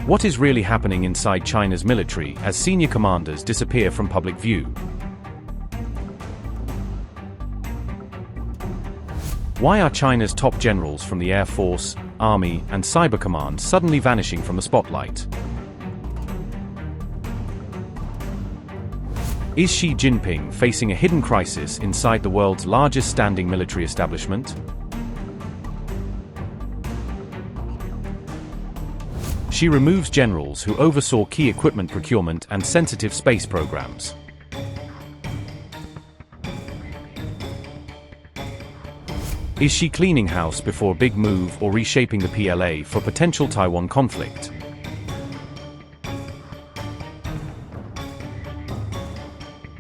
What is really happening inside China's military as senior commanders disappear from public view? Why are China's top generals from the Air Force, Army, and Cyber Command suddenly vanishing from the spotlight? Is Xi Jinping facing a hidden crisis inside the world's largest standing military establishment? Xi removes generals who oversaw key equipment procurement and sensitive space programs. Is Xi cleaning house before a big move or reshaping the PLA for potential Taiwan conflict?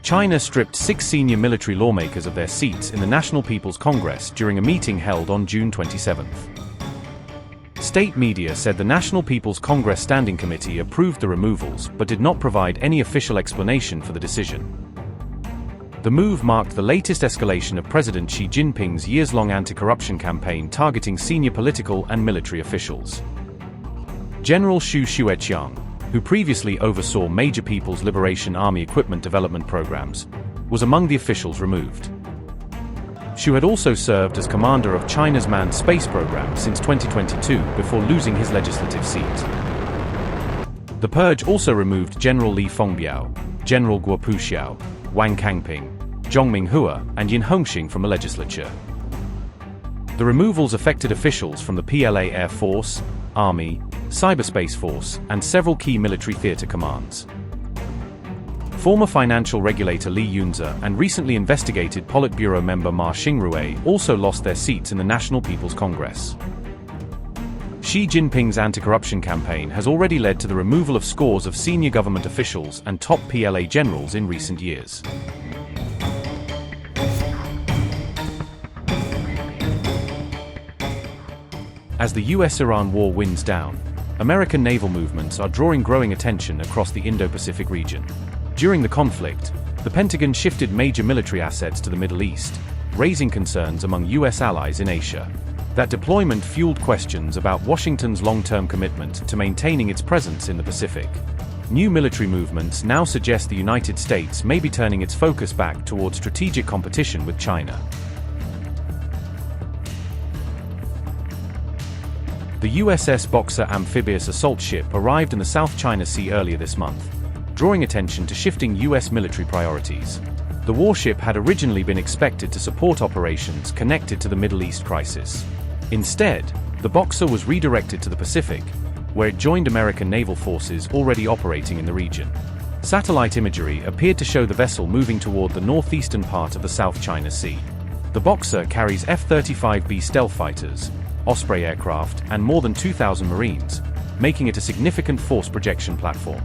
China stripped 6 senior military lawmakers of their seats in the National People's Congress during a meeting held on June 27. State media said the National People's Congress Standing Committee approved the removals but did not provide any official explanation for the decision. The move marked the latest escalation of President Xi Jinping's years-long anti-corruption campaign targeting senior political and military officials. General Xu Xueqiang, who previously oversaw major People's Liberation Army equipment development programs, was among the officials removed. Xu had also served as commander of China's manned space program since 2022 before losing his legislative seat. The Purge also removed General Li Fengbiao, General Guo Puxiao, Wang Kangping, Zhong Minghua, and Yin Hongxing from the legislature. The removals affected officials from the PLA Air Force, Army, Cyberspace Force, and several key military theater commands. Former financial regulator Li Yunze and recently investigated Politburo member Ma Xingrui also lost their seats in the National People's Congress. Xi Jinping's anti-corruption campaign has already led to the removal of scores of senior government officials and top PLA generals in recent years. As the US-Iran war winds down, American naval movements are drawing growing attention across the Indo-Pacific region. During the conflict, the Pentagon shifted major military assets to the Middle East, raising concerns among US allies in Asia. That deployment fueled questions about Washington's long-term commitment to maintaining its presence in the Pacific. New military movements now suggest the United States may be turning its focus back toward strategic competition with China. The USS Boxer amphibious assault ship arrived in the South China Sea earlier this month, drawing attention to shifting US military priorities. The warship had originally been expected to support operations connected to the Middle East crisis. Instead, the Boxer was redirected to the Pacific, where it joined American naval forces already operating in the region. Satellite imagery appeared to show the vessel moving toward the northeastern part of the South China Sea. The Boxer carries F-35B stealth fighters, Osprey aircraft, and more than 2,000 Marines, making it a significant force projection platform.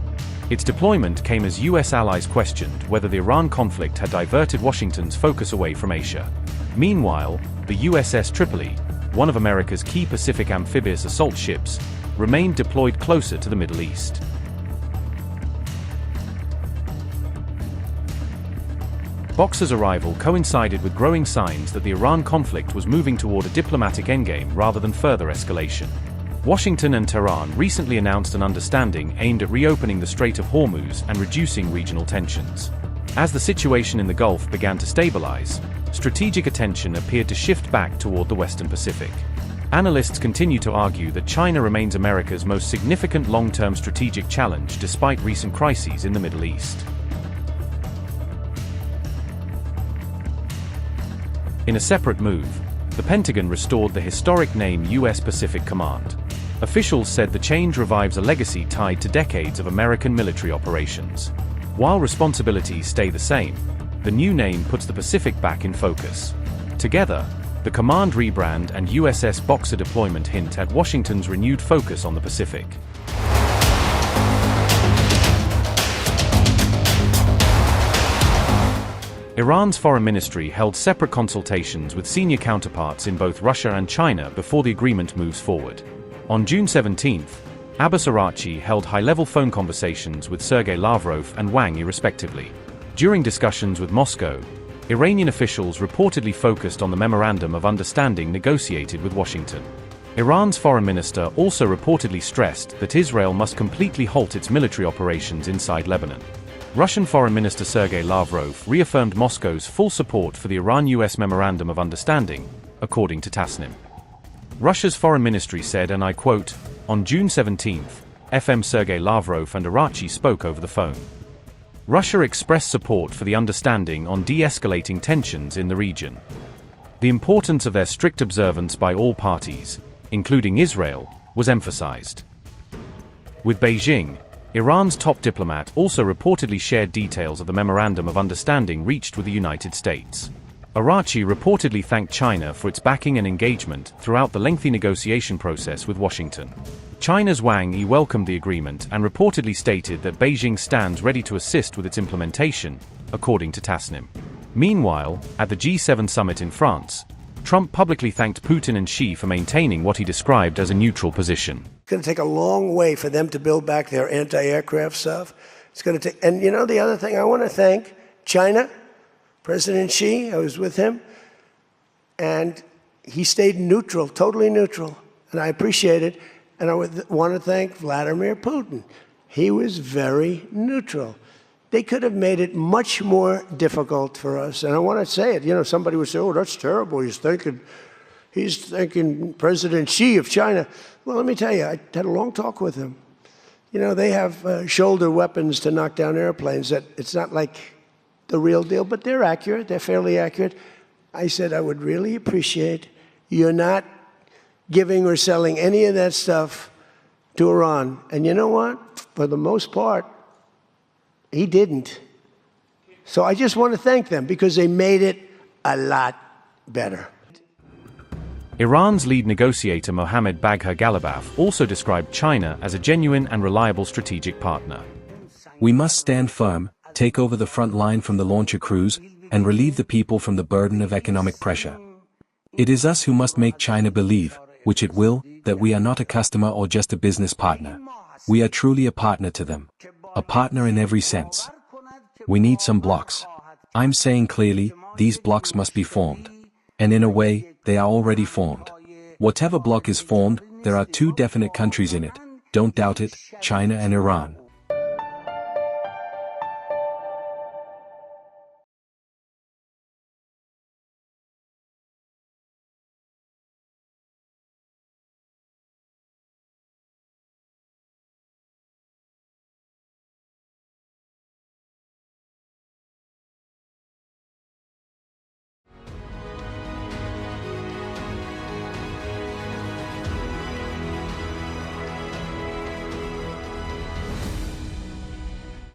Its deployment came as US allies questioned whether the Iran conflict had diverted Washington's focus away from Asia. Meanwhile, the USS Tripoli, one of America's key Pacific amphibious assault ships, remained deployed closer to the Middle East. Boxer's arrival coincided with growing signs that the Iran conflict was moving toward a diplomatic endgame rather than further escalation. Washington and Tehran recently announced an understanding aimed at reopening the Strait of Hormuz and reducing regional tensions. As the situation in the Gulf began to stabilize, strategic attention appeared to shift back toward the Western Pacific. Analysts continue to argue that China remains America's most significant long-term strategic challenge despite recent crises in the Middle East. In a separate move, the Pentagon restored the historic name U.S. Pacific Command. Officials said the change revives a legacy tied to decades of American military operations. While responsibilities stay the same, the new name puts the Pacific back in focus. Together, the command rebrand and USS Boxer deployment hint at Washington's renewed focus on the Pacific. Iran's foreign ministry held separate consultations with senior counterparts in both Russia and China before the agreement moves forward. On June 17, Abbas Araghchi held high-level phone conversations with Sergei Lavrov and Wang Yi respectively. During discussions with Moscow, Iranian officials reportedly focused on the Memorandum of Understanding negotiated with Washington. Iran's foreign minister also reportedly stressed that Israel must completely halt its military operations inside Lebanon. Russian Foreign Minister Sergei Lavrov reaffirmed Moscow's full support for the Iran-US Memorandum of Understanding, according to Tasnim. Russia's foreign ministry said, and I quote, "On June 17th, FM Sergei Lavrov and Arachi spoke over the phone. Russia expressed support for the understanding on de-escalating tensions in the region. The importance of their strict observance by all parties, including Israel, was emphasized." With Beijing, Iran's top diplomat also reportedly shared details of the Memorandum of Understanding reached with the United States. Arachi reportedly thanked China for its backing and engagement throughout the lengthy negotiation process with Washington. China's Wang Yi welcomed the agreement and reportedly stated that Beijing stands ready to assist with its implementation, according to Tasnim. Meanwhile, at the G7 summit in France, Trump publicly thanked Putin and Xi for maintaining what he described as a neutral position. It's going to take a long way for them to build back their anti-aircraft stuff. It's going to take, and you know, the other thing, I want to thank China, President Xi. I was with him, and he stayed neutral, totally neutral, and I appreciate it. And I want to thank Vladimir Putin. He was very neutral. They could have made it much more difficult for us. And I want to say it. You know, somebody would say, "Oh, that's terrible. He's thanking President Xi of China." Well, let me tell you, I had a long talk with him. You know, they have shoulder weapons to knock down airplanes. That it's not like the real deal, but they're accurate. They're fairly accurate. I said, I would really appreciate you're not giving or selling any of that stuff to Iran. And you know what? For the most part, he didn't. So I just want to thank them because they made it a lot better. Iran's lead negotiator Mohammad Bagher Ghalibaf also described China as a genuine and reliable strategic partner. We must stand firm, take over the front line from the launcher crews, and relieve the people from the burden of economic pressure. It is us who must make China believe, which it will, that we are not a customer or just a business partner. We are truly a partner to them. A partner in every sense. We need some blocks. I'm saying clearly, these blocks must be formed. And in a way, they are already formed. Whatever bloc is formed, there are two definite countries in it, don't doubt it, China and Iran.